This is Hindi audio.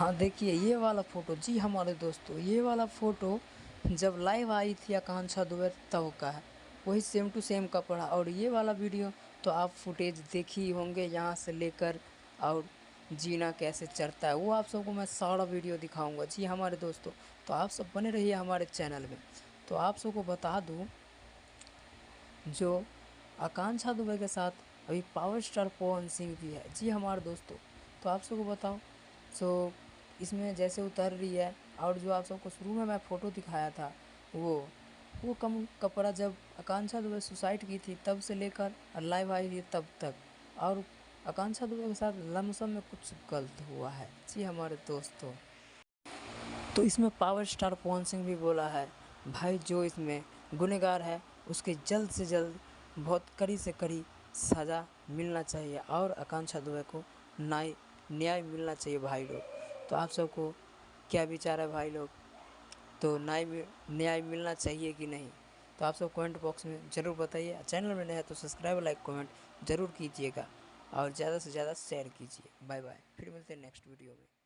हाँ देखिए ये वाला फ़ोटो, जी हमारे दोस्तों ये वाला फ़ोटो जब लाइव आई थी आकांक्षा दुबे तब का है, वही सेम टू सेम कपड़ा। और ये वाला वीडियो तो आप फुटेज देखी ही होंगे, यहाँ से लेकर और जीना कैसे चढ़ता है वो आप सबको मैं सारा वीडियो दिखाऊंगा। जी हमारे दोस्तों, तो आप सब बने रहिए हमारे चैनल में। तो आप सबको बता दूँ, जो आकांक्षा दुबे के साथ अभी पावर स्टार पवन सिंह भी है। जी हमारे दोस्तों, तो आप सबको बताओ, सो इसमें जैसे उतर रही है, और जो आप सबको शुरू में मैं फ़ोटो दिखाया था वो कम कपड़ा जब आकांक्षा दुबे सुसाइड की थी तब से लेकर लाइव आई थी तब तक, और आकांक्षा दुबे के साथ लमसम में कुछ गलत हुआ है। जी हमारे दोस्तों, तो इसमें पावर स्टार पवन सिंह भी बोला है, भाई जो इसमें गुनहगार है उसके जल्द से जल्द बहुत कड़ी से कड़ी सज़ा मिलना चाहिए, और आकांक्षा दुबे को न्याय मिलना चाहिए भाई लोग। तो आप सबको क्या विचार है भाई लोग, तो न्याय मिलना चाहिए कि नहीं? तो आप सब कमेंट बॉक्स में ज़रूर बताइए। चैनल में नया है तो सब्सक्राइब लाइक कमेंट ज़रूर कीजिएगा, और ज़्यादा से ज़्यादा शेयर कीजिए। बाय बाय, फिर मिलते हैं नेक्स्ट वीडियो में।